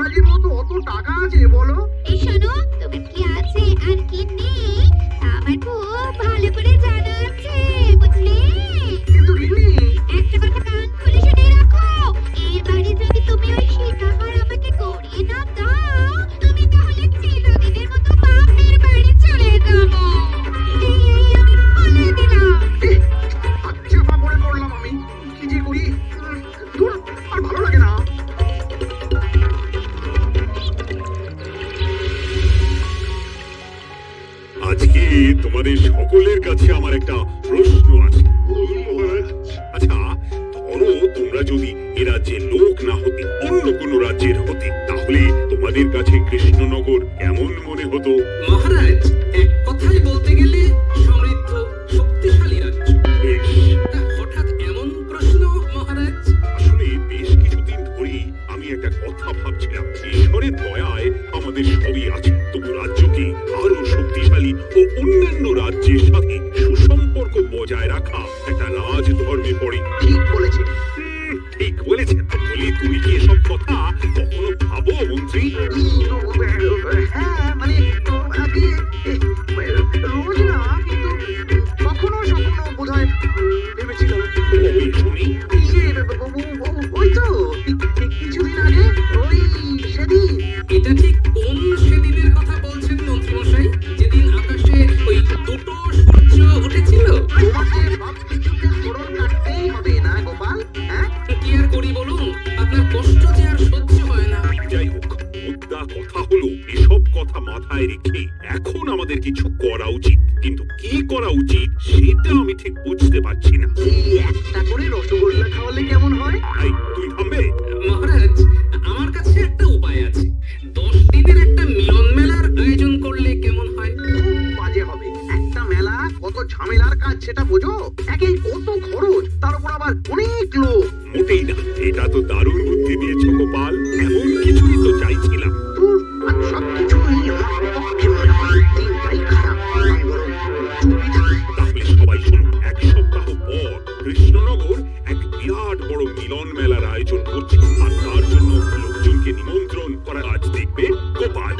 মহারাজের মতো অত টাকা আছে বলো? এই শোনো, তোমার কি আছে আর কি নেই আমার খুব ভালো করে জানা আছে, বুঝলে? কিন্তু গিন্নি, একটা কথা কান খুলে শুনে রাখো, এবারে যদি তুমি ওই সীতাহার আমাকে করিয়ে না দাও, তুমি তাহলে চিরদিনের মতো বাপের বাড়ি চলে যাবো। এই আমি বলে দিলাম। আচ্ছা পড়ে পড়লাম আমি, কি যে করি। ধুর, আর ভালো লাগে না। আজকে তোমাদের সকলের কাছে আমার একটা প্রশ্ন আছে। আচ্ছা, ধরো তোমরা যদি এ রাজ্যের লোক না হতে, অন্য কোনো রাজ্যের হতে, তাহলে তোমাদের কাছে কৃষ্ণনগর কেমন মনে হতো? মহারাজ, এক কথায় বলতে গেলে সমৃদ্ধ শক্তিশালী রাজ্য। বেশ, তা হঠাৎ এমন প্রশ্ন মহারাজ? আসলে বেশ কিছুদিন ধরেই আমি একটা কথা ভাবছিলাম। ঈশ্বরের দয়ায় আমাদের সবই আছে, তবু রাজ্যকে আরো শক্তিশালী ও অন্যান্য রাজ্যের সাথে সুসম্পর্ক বজায় রাখা একটা রাজধর্মে পড়ে। ঠিক বলেছে। ঠিক বলেছেন। বলি, তুমি কি এসব কথা কখনো ভাবো মন্ত্রী? হ্যাঁ, মানে আগে রোজ না, কিন্তু কখনো সখনো বোধহয় ভেবেছিলাম। কবে শুনি? ওই তো কিছুদিন আগে, ওই সেদিন। এটা ঠিক কোন সেদিনের কথা বলছেন মন্ত্রীমশাই? যেদিন আকাশে ওই দুটো সূর্য উঠেছিল? তোমাকে সব কিছুতে স্মরণ রাখতেই হবে না গোপাল। হ্যাঁ, কি আর করি বলুন, আপনার কষ্ট যে আর সহ্য হয় না। যাই হোক, মুদ্রা কথা হলো, এসব কথা মাথায় রেখে এখন আমাদের কিছু করা উচিত, কিন্তু কি করা উচিত সেটা আমি ঠিক বুঝতে পারছি না। এই একটা করে রসগোল্লা খাওয়ালে কেমন হয়? এই, তুই থামবে? মহারাজ, আমার কাছে একটা উপায় আছে। 10 দিনের একটা মিলন মেলার আয়োজন করলে কেমন হয়? খুব বাজে হবে। একটা মেলা কত ঝামেলার কাজ সেটা বোঝো? একেই কত খরচ, তার উপর আবার অনেক লোক। মোটেই না, এটা তো দারুণ বুদ্ধি দিয়েছো গোপাল। এমন কিছুই তো চাইছিলাম। ধুর, আর সবকিছুই আমার পক্ষে মনে হয় দিনটাই খারাপ। আমি বরং চুপই থাকি। তাহলে সবাই শুনুন, এক সপ্তাহ পর কৃষ্ণনগর এক বিরাট বড় মিলন মেলার আয়োজন করছে, আর তার জন্য লোকজনকে নিমন্ত্রণ করা। আজ দেখবে গোপাল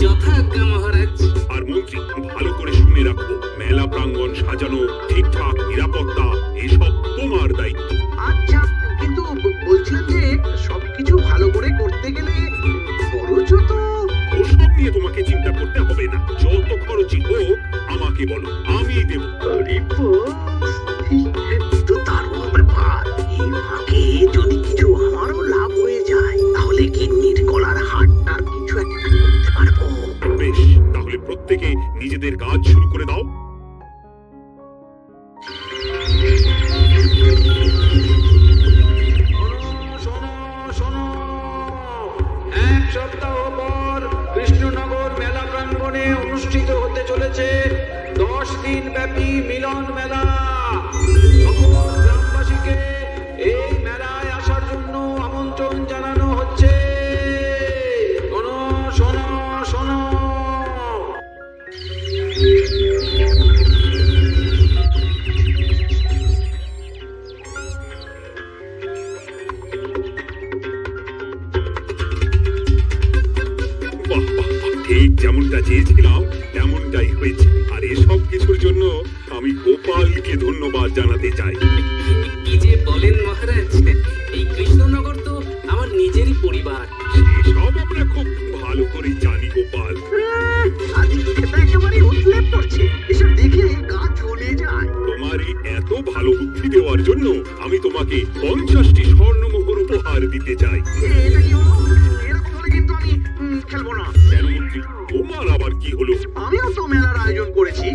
যথাজ্ঞা মহারাজ। আর মন্ত্রী, ভালো করে শুনে রাখো, মেলা প্রাঙ্গণ সাজানো, ঠিকঠাক নিরাপত্তা, এসব তোমার দায়িত্ব। আচ্ছা, কিন্তু বলছিলাম যে সবকিছু ভালো করে করতে গেলে খরচও তো। ওসব নিয়ে তোমাকে চিন্তা করতে হবে না, যত খরচই হোক আমাকে বলো, আমি দেব। তো দারুণ ব্যাপার। এই ফাঁকে যদি কিছু আমারও লাভ হয়ে যায়, তাহলে গিন্নির গলার হারটার কিছু একটা করতে পারবো। বেশ, তাহলে প্রত্যেকে নিজেদের কাজ শুরু করে দাও। শোনো শোনো, এক সপ্তাহ পর কৃষ্ণনগর মেলা প্রাঙ্গণে অনুষ্ঠিত হতে চলেছে 10 দিন ব্যাপী মিলন মেলা। সকল গ্রামবাসীকে এই মেলায় আসার জন্য আমন্ত্রণ জানানো হচ্ছে। শোনো শোনো শোনো। বাহ বাহ, ঠিক যেমনটা চেয়েছিলাম তেমনটাই হয়েছে। আর এসব কিছুর জন্য আমি গোপালকে ধন্যবাদ জানাতে চাই। কি যে বলেন মহারাজ, এই কৃষ্ণনগর তো আমার নিজেরই পরিবার। এসব আমরা খুব ভালো করে জানি গোপাল। আদিত্যটা একেবারে উতলে পড়ছে। এসব দেখে গা জ্বলে যায়। তোমার এই এত ভালো বুদ্ধি দেওয়ার জন্য আমি তোমাকে 50টি স্বর্ণমোহর উপহার দিতে চাই। এটা কি হলো? এরকম হলে কিন্তু আমি খেলবো না। কেন মন্ত্রী, তোমার আবার কি হলো? আমিও তো মেলার আয়োজন করেছি,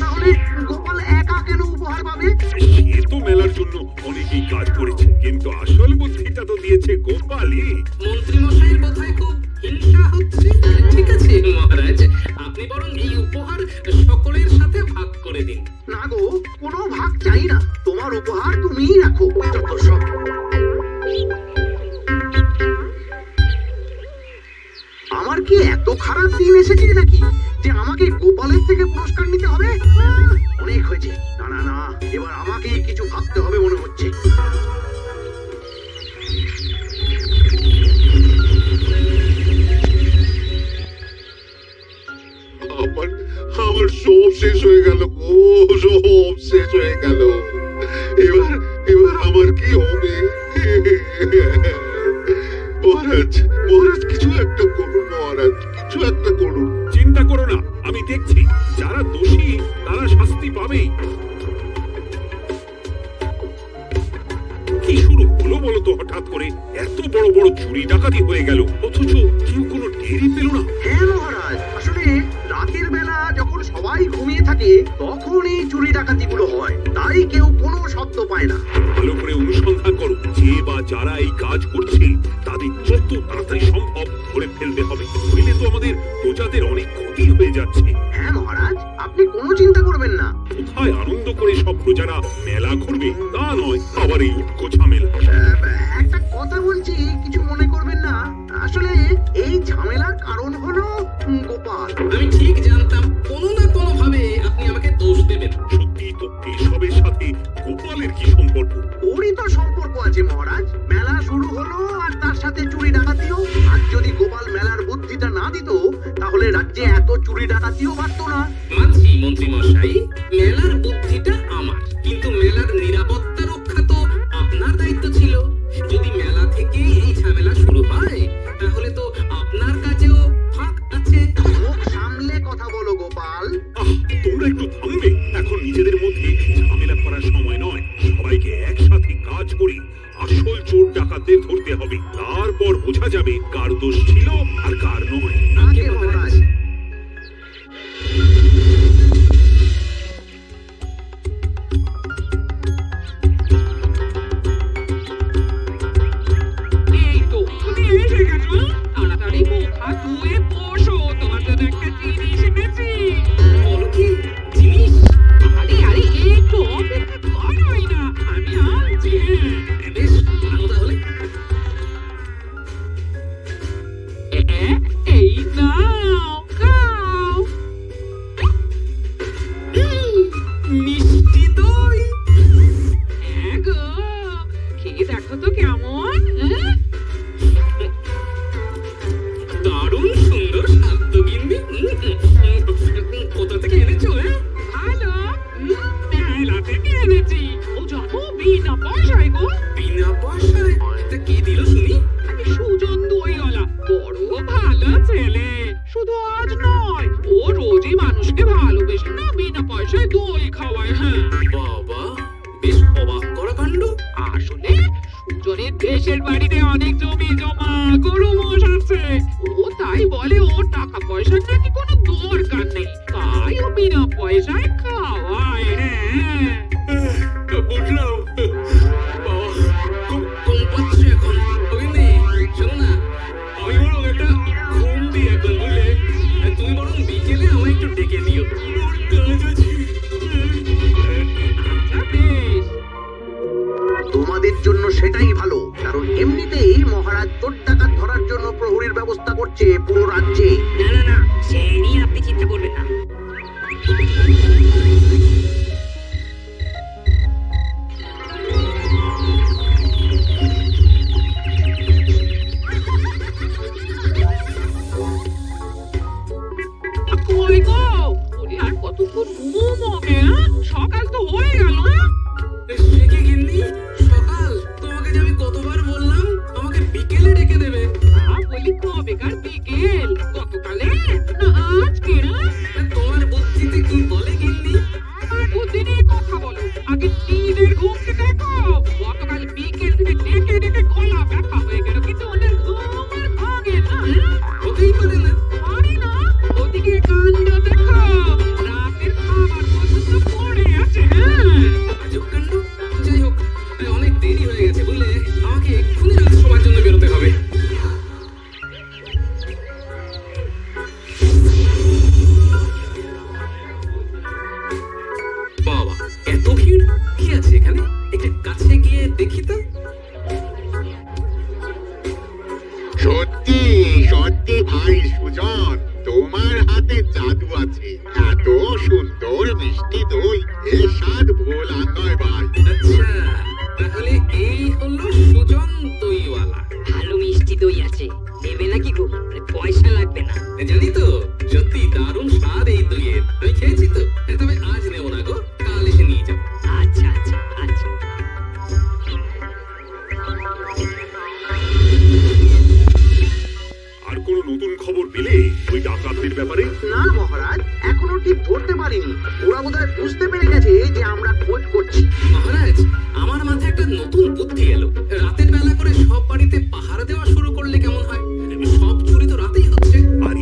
তাহলে গোপাল একা কেন উপহার পাবে? সে তো মেলার জন্য অনেকেই কাজ করেছে, কিন্তু আসল বুদ্ধিটা তো দিয়েছে গোপালই। মন্ত্রীমশাইয়ের বোধহয় খুব হিংসা হচ্ছে। ঠিক আছে মহারাজ, আপনি বরং এই উপহার সকলের সাথে ভাগ করে দিন। না গো, কোনো ভাগ চাই না। তোমার উপহার তুমিই রাখো। যত সব। আমার কি এত খারাপ দিন এসেছে নাকি যে আমাকে গোপালের থেকে পুরস্কার নিতে হবে? অনেক হয়েছে। না না না, এবার আমাকেই কিছু ভাবতে হবে মনে হচ্ছে। না? হ্যাঁ মহারাজ, আসলে রাতের বেলা যখন সবাই ঘুমিয়ে থাকে তখন এই চুরি ডাকাতিগুলো হয়, তাই কেউ কোনো শব্দ পায় না। ভালো করে অনুসন্ধান করো, যে বা যারা এই কাজ করছে তাদের যত তাড়াতাড়ি সম্ভব ধরে ফেলতে হবে, নইলে তো আমাদের প্রজাদের অনেক ক্ষতি হয়ে যাচ্ছে। হ্যাঁ মহারাজ, আপনি কোনো চিন্তা করবেন না। কোথায় আনন্দ করে সব প্রজারা মেলা ঘুরবে তা নয়, আবার এই উটকো ঝামেলা। একটা কথা বলছি, কিছু মনে করবেন না। আসলে এই ঝামেলার কারণ হলো গোপাল। আমি ঠিক জানতাম কোনো না কোনো ভাবে আপনি আমাকে দোষ দেবেন। সত্যি তো এসবের সাথে গোপালের কি সম্পর্ক? ওরই তো সম্পর্ক আছে মহারাজ। মেলা শুরু হলো আর তার সাথে চুরি ডাকাতিও। আর যদি গোপাল মেলার বুদ্ধিটা না দিত তাহলে রাজ্যে এত চুরি ডাকাতিও বাড়তো না। মানছি মন্ত্রী মশাই, মেলার বুদ্ধিটা আমার, কিন্তু মেলার নিরাপত্তা রক্ষা তো আপনার দায়িত্ব ছিল। যদি মেলা থেকে এই ঝামেলা শুরু হয় তাহলে তো আপনার কাছেও ফাঁক আছে। মুখ সামলে কথা বলো গোপাল। তোমরা একটু থামবে? এখন নিজেদের মধ্যে ঝামেলা করার সময় নয়। সবাইকে একসাথে কাজ করে আসল চোর ডাকাতদের ধরতে হবে, তারপর বোঝা যাবে কার দোষ ছিল আর কার নয়। আগে মহারাজ। এই তো তুমি এসে গেছো। তাড়াতাড়ি মুখ হাত ধুয়ে বসো, তোমার জন্য একটা জিনিস এনেছি। বলো কি জিনিস? আরে আরে একটু অপেক্ষা করোই না, আমি আনছি। বেশ, আনো তাহলে। এই নাও, খাও। মিষ্টি দই। হ্যাঁ গো, খেয়ে দেখো তো কেমন। হ্যাঁ? দারুণ সুন্দর স্বাদ তো গিন্নি। কোথা থেকে এনেছো? ভালো, মেলা থেকে এনেছি। ও জানো, বিনা পয়সায় গো। বিনা পয়সায়? তা কে দিল শুনি? আরে সুজন দইওয়ালা, বড় ভালো ছেলে। শুধু আজ নয়, ও রোজই মানুষকে ভালোবেসে না বিনা পয়সায় দই খাওয়ায়। হ্যাঁ, বাবা, বেশ অবাক করা কাণ্ড। আসলে সুজনের দেশের বাড়িতে অনেক জমি জমা, গরু মোষ আছে। ও তাই বলে ওর টাকা পয়সার নাকি কোনো দরকার নেই, তাই ও বিনা পয়সায় খাওয়ায়। হ্যাঁ, বুঝলাম। বাবা, খুব কম পাচ্ছে এখন। গিন্নি, শোনো না, আমি বরং একটা ঘুম দিই এখন, বুঝলে? তুমি বরং বিকেলে আমায় একটু ডেকে দিও, ওর কাজ আছে। আচ্ছা বেশ। তোমাদের জন্য সেটাই ভালো, কারণ এমনিতেই মহারাজ চোর ডাকাত ধরার জন্য প্রহরীর ব্যবস্থা করছে পুরো রাজ্যে। না না না, সেই নিয়ে আপনি চিন্তা করবেন না। কই গো, ওরে আর কতক্ষণ ঘুমোবে? সকাল তো হয়ে গেল। সে কি গিন্নি, সকাল? তোমাকে যে আমি কতবার বললাম আমাকে বিকেলে ডেকে দেবে। বলি কবেকার বিকেল? গতকালে না আজকে? তোমার বুদ্ধিতে কি বলে গিন্নি? আমার বুদ্ধি নিয়ে কথা বলো, আগে নিজের ঘুমকে দেখো। গতকাল বিকেল থেকে ডেকে ডেকে গলা ব্যথা হয়ে গেল, কিন্তু ওদের ঘুম আর ভাঙে না। হতেই পারে না। পারি না, ওদিকে কাণ্ড দেখো, রাতের খাবার পর্যন্ত পড়ে আছে। আজব কাণ্ড। যাই হোক, অনেক দেরি হয়ে গেছে বুঝলে, আমাকে এক্ষুনি রাজসভার জন্য বেরোতে হবে। বাবা, এত ভিড় কি আছে এখানে? একটু কাছে গিয়ে দেখি তো। সত্যি সত্যি ভাই সুজন, তোমার হাতে জাদু আছে। এত সুন্দর মিষ্টি দই, এর স্বাদ ভোলার নয় ভাই। আচ্ছা, তাহলে এই হলো সুজন দইওয়ালা। ভালো মিষ্টি দই আছে, নেবে নাকি গো? পয়সা লাগবে না। জানি তো, সত্যি দারুণ স্বাদ এই দইয়ের। আমি খেয়েছি তো, তবে আজ নেব না গো, কাল এসে নিয়ে যাবো। আচ্ছা আচ্ছা আচ্ছা। আর কোনো নতুন খবর পেলে ওই ডাকাতদের ব্যাপারে? না মহারাজ, এখনো ঠিক ধরতে পারিনি। ওরা বোধহয় বুঝতে পেরে গেছে যে আমরা খোঁজ করছি। মহারাজ, আমার মাথায় একটা নতুন বুদ্ধি এলো। রাতের বেলা করে সব বাড়িতে পাহারা দেওয়া শুরু করলে কেমন হয়? সব চুরি তো রাতেই হচ্ছে। আর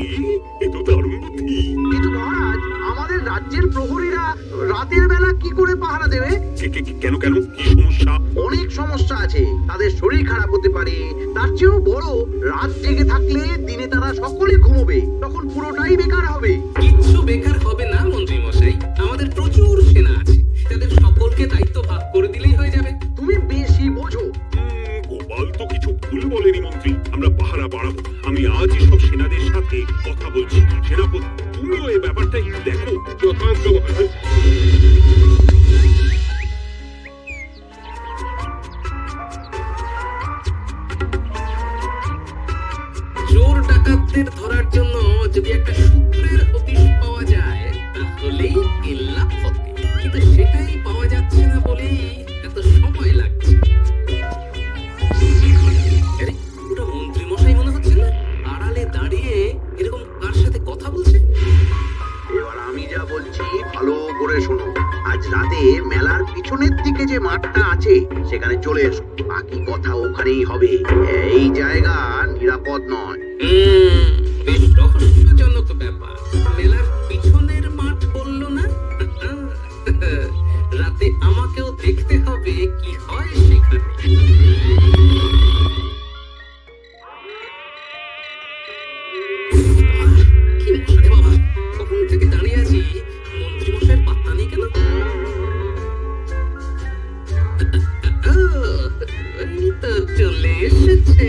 কেন কেন কি সমস্যা? অনেক সমস্যা আছে। তাদের শরীর খারাপ হতে পারে, তার চেয়েও বড়, রাত জেগে থাকলে দিনে তারা সকলে ঘুমোবে, তখন পুরোটাই বেকার হবে। কিচ্ছু বেকার হবে না মন্ত্রী মশাই, আমাদের প্রচুর সেনা আছে, তাদের সকলকে দায়িত্ব ভাগ করে দিলেই হয়ে যাবে। তুমি বেশি বোঝো। গোপাল তো কিছু ভুল বলেনি মন্ত্রী, আমরা পাহারা বাড়াবো। আমি আজই সব সেনাদের সাথে কথা বলছি। সেনাপতি, তুমিও এই ব্যাপারটা একটু দেখো। যথার্থ মহারাজ। চোর ডাকাতদের ধরার জন্য যদি একটা সূত্রের হদিশ পাওয়া যায় তাহলেই কেল্লা ফতে, কিন্তু সেটাই পাওয়া যাচ্ছে না বলেই এত সময় লাগছে। আরে, ওটা মন্ত্রী মশাই মনে হচ্ছে না? আড়ালে দাঁড়িয়ে এরকম কার সাথে কথা বলছে? এবার আমি যা বলছি ভালো করে শোনো। আজ রাতে মেলার পিছনের দিকে যে মাঠটা আছে সেখানে চলে এসো, বাকি কথা ওখানেই হবে। এই জায়গা নিরাপদ নয়। বেশ রহস্যজনক ব্যাপার। মেলার পিছনের মাঠ বললো না? রাতে আমাকেও দেখতে হবে কি হয় সেখানে। কি মশা রে বাবা, কখন থেকে দাঁড়িয়ে আছি, মন্ত্রী মশাইয়ের পাত্তা নেই কেন? এই তো চলে এসেছে।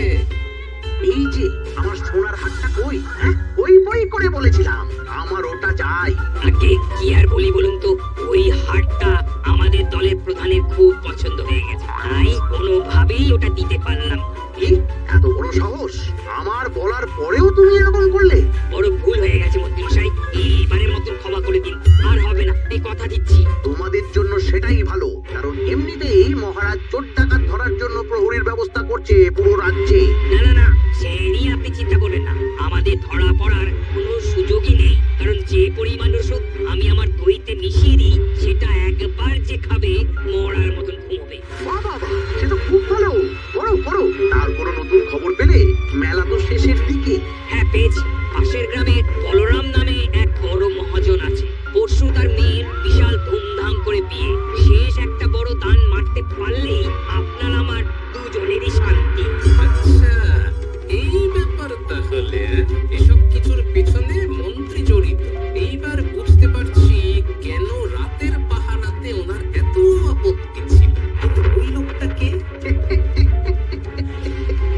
এই যে আমার সোনার হাতটা কই? হ্যাঁ, ওই বই করে বলেছিলাম আমার ওটা চাই। আগে কি আর বলি বলুন তো, ওই হারটা আমাদের দলের প্রধানের খুব পছন্দ হয়ে গেছে, তাই কোনোভাবেই ওটা দিতে পারলাম। কি এত বড় সাহস! আমার বলার পরেও তুমি এরকম করলে? বড় ভুল হয়ে গেছে মন্ত্রী মশাই, এইবারের মতন ক্ষমা করে দিন, আর হবে না, এই কথা দিচ্ছি। তোমাদের জন্য সেটাই ভালো, কারণ এমনিতেই মহারাজ চোর ডাকাত ধরার জন্য প্রহরীর ব্যবস্থা করছে পুরো রাজ্যে। না না না, সে নিয়ে আপনি চিন্তা করবেন না, আমাদের ধরা পড়ার কোনো সুযোগই নেই, কারণ যে পরিমাণ ওষুধ আমি আমার দইতে মিশিয়ে দিই সেটা একবার যে খাবে মরার মতন ঘুমোবে। বাহ বাহ বাহ, সে তো খুব ভালো। করো করো। তার কোনো নতুন খবর পেলে? মেলা তো শেষের দিকে। হ্যাঁ পেয়েছি, পাশের গ্রামে বলরাম নামে এক বড় মহাজন আছে, পরশু তার মেয়ের বিশাল ধুমধাম করে বিয়ে, শেষ একটা বড় দান মারতে পারলেই আপনার আমার দুজনেরই শান্তি। আচ্ছা, এই ব্যাপার তাহলে। এসব কিছুর পেছনে মন্ত্রী জড়িত। এইবার বুঝতে পারছি কেন রাতের পাহারাতে ওনার এত আপত্তি ছিল। কিন্তু ওই লোকটা কে?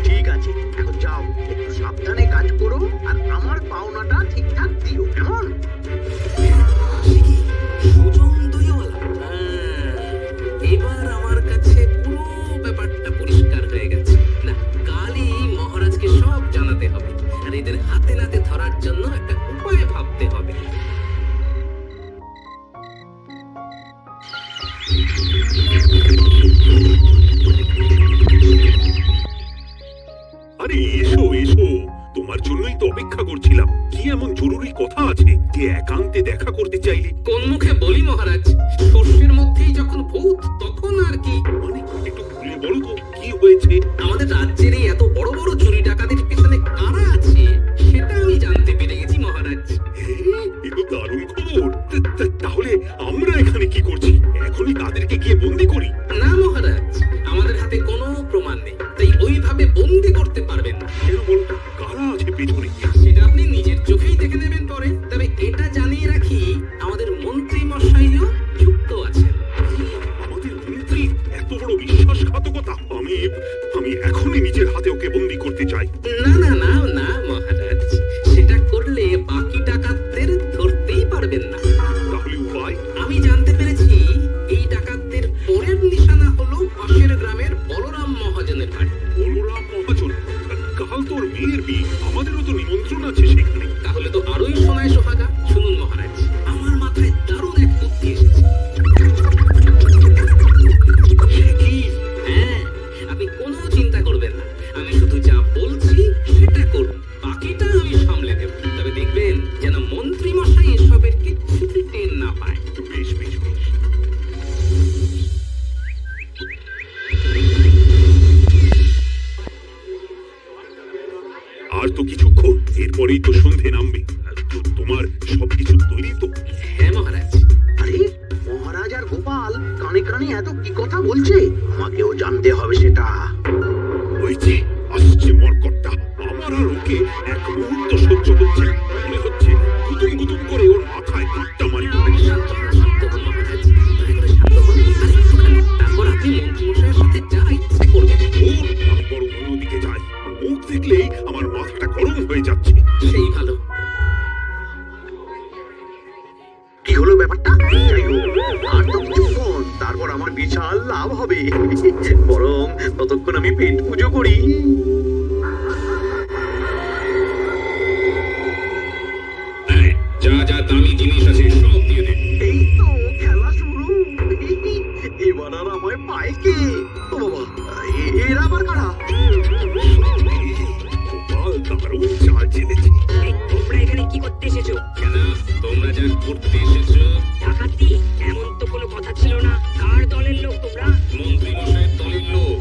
ঠিক আছে, এখন যাও, একটু সাবধানে কাজ করো আর আমার পাওনাটা ঠিকঠাক দিও, কেমন? সুজন দইওয়ালা? এবার আমার কাছে পুরো ব্যাপারটা পরিষ্কার হয়ে গেছে। না, কালই মহারাজকে সব জানাতে হবে, আর এদের হাতে নাতে ধরার জন্য একটা উপায় ভাবতে হবে। আরে এসো এসো, তোমার জন্যই তো অপেক্ষা করছিলাম। কি এমন জরুরি কথা আছে যে একান্তে দেখা করতে চাইলে? কোন মুখে বলি মহারাজ, শস্যের মধ্যেই যখন ভূত তখন আর কি। মানে একটু খুলে বলো তো কি হয়েছে? আমাদের রাজ্যের এই এত বড় বড় চুরি ডাকাতির পিছনে কারা আছে সেটা আমি জানতে পেরে গেছি মহারাজ। এ তো দারুণ খবর। তাহলে আমরা এখানে কি করছি? এখনই তাদেরকে গিয়ে বন্দি করি? না মহারাজ, আমাদের হাতে কোনো প্রমাণ নেই, তাই ওইভাবে বন্দি করতে পারবেন না। কেন বলো তো, কারা আছে পেছনে? সেটা আপনি নিজের চোখেই দেখে নেবেন পরে। তবে এটা জানিয়ে রাখি, আমাদের মন্ত্রী মশাইও যুক্ত আছেন। আমাদের মন্ত্রী এত বড় বিশ্বাসঘাতকতা! আমি এখনই নিজের হাতে ওকে বন্দি করতে চাই। না না না না মহারাজ, সেটা করলে বাকি ডাকাতদের ধরতেই পারবেন না। তাহলে উপায়? আমি জানতে পেরেছি এই ডাকাতদের পরের নিশানা হলো পাশের গ্রামের বলরাম মহাজনের বাড়ি। বলরাম মহাজন? কাল তোর মেয়ের বিয়ে, আমাদেরও তো নিমন্ত্রণ আছে সেখানে। তাহলে তো আরোই সোনায় সোহাগা। শুনুন মহারাজ, আমার মাথায় দারুণ এক বুদ্ধি এসেছে। কি? হ্যাঁ, আপনি কোনো চিন্তা করবেন না, আমি শুধু যা বলছি সেটা করুন, বাকিটা আমি সামলে দেব। তবে দেখবেন যেন মন্ত্রী মশাই এসবের কিচ্ছুটি টের না পায়। বেশ বেশ বেশ। আর তো কিছুক্ষণ, এরপরেই তো সন্ধে নামবে। তোমার সবকিছু তৈরি তো? হ্যাঁ মহারাজ। আরে মহারাজ আর গোপাল কানে কানে এত কি কথা বলছে, আমাকেও জানতে হবে সেটা। ওই যে আসছে মরকটটা, আমার আর ওকে এক মুহূর্ত সহ্য হচ্ছে না। মনে হচ্ছে গুদুম গুদুম করে ওর মাথায় কাটটা মারি। শান্ত হন মহারাজ, দয়া করে শান্ত হন। আর একটুখানি, তারপর আপনি মন্ত্রীমশাইয়ের সাথে যা ইচ্ছে করবেন। ওর আমি বড় অন্যদিকে যাই, মুখ দেখলেই আমার মাথাটা গরম হয়ে যাচ্ছে। সেই ভালো। কি হলো ব্যাপারটা? যাই হোক, আর তো কিছুক্ষণ, তারপর আমার বিশাল লাভ হবে। বরং ততক্ষণ আমি পেট পুজো করি। যা যা দামি জিনিস আছে সব দিয়ে দে। এই তো খেলা শুরু। এবার আর আমায় পায় কে? ও বাবা, এরা আবার কারা? গোপাল দারুণ চাল চেলেছে। এই, তোমরা এখানে কি করতে এসেছো? কেন তোমরা যা করতে এসেছো? ডাকাতি? এমন তো কোনো কথা ছিল না। কার দলের লোক তোমরা? মন্ত্রীমশাইয়ের দলের লোক।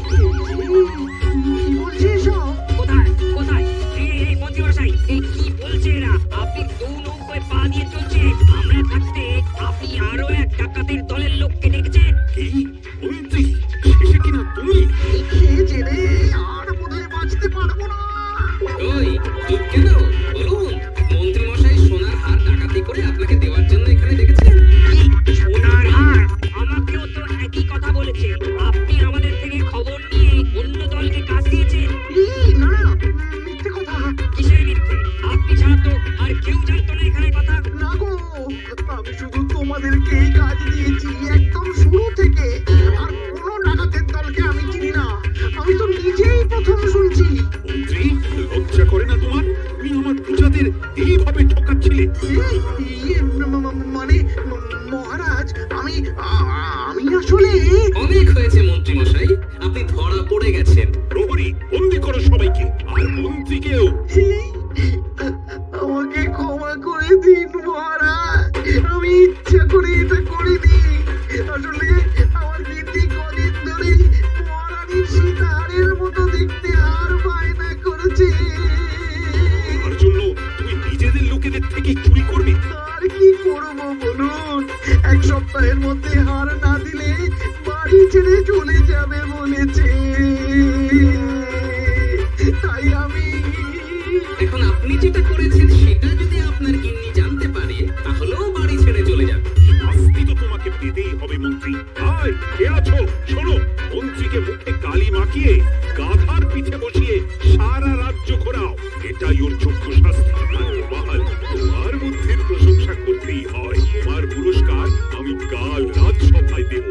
কি বলছে এসব? কোথায় কোথায়? এই মন্ত্রীমশাই, এই কি বলছে এরা? আপনি দু নৌকায় পা দিয়ে চলছে, আমরা থাকতে আপনি আরো এক ডাকাতের দলের লোককে দেখছেন? কি মন্ত্রী? শেষে কিনা তুমি? খেয়ে জেলে আর বোধহয় বাঁচতে পারবো না। ওই চুপ কেন? বলুন, মন্ত্রীমশাই সোনার হার ডাকাতি করে আপনাকে দেওয়ার জন্য এখানে ডেকেছেন। কি সোনার হার? আমাকেও তো একই কথা বলেছে। আপনি আমাদের থেকে খবর নিয়ে অন্য দলকে কাজ দিয়েছেন। এই না, মিথ্যে কথা। কিসের মিথ্যে? আপনি ছাড়া তো আর কেউ জানতো না এখানে কথা। না গো, আমি শুধু তোমাদেরকেই কাজ দিয়েছি একদম শুরু থেকে। আর কোনো ডাকাতের দলকে আমি চিনি না। আমি তো নিজেই প্রথম শুনছি। মন্ত্রী, লজ্জা করে না তোমার? তুমি আমার প্রজাদের এইভাবে ঠকাচ্ছিলে। মানে মহারাজ, আমি আসলে অনেক হয়েছে মন্ত্রীমশাই, আপনি ধরা পড়ে গেছেন। প্রহরী, বন্দি করো সবাইকে, আর মন্ত্রীকেও। আমাকে ক্ষমা করে দিন মহারাজ, আমি ইচ্ছা করে এটা করিনি। আসলে আমার গিন্নি কদিন ধরেই মহারানীর সীতাহারের মতো দেখতে হার বায়না করেছে। তার জন্য তুমি নিজেদের লোকেদের থেকে চুরি করবে? আর কি করবো বলুন? এক সপ্তাহের মধ্যে হার না দিলে বাড়ি ছেড়ে চলে যাবে বলেছে। তাই আমি এখন আপনি যেটা করেছেন সেটা যদি আপনার গিন্নি জানতে পারে, তাহলেও বাড়ি ছেড়ে চলে যাবে। শাস্তি তো তোমাকে পেতেই হবে মন্ত্রী। আয়, কে আছো? শোনো, মন্ত্রীকে মুখে কালি মাখিয়ে গাধার পিঠে বসিয়ে সারা রাজ্য ঘোরাও, এটাই ওর যোগ্য শাস্তি। আর গোপাল, তোমার বুদ্ধির প্রশংসা করতেই হয়। তোমার পুরস্কার আমি কাল রাজসভায় দেব।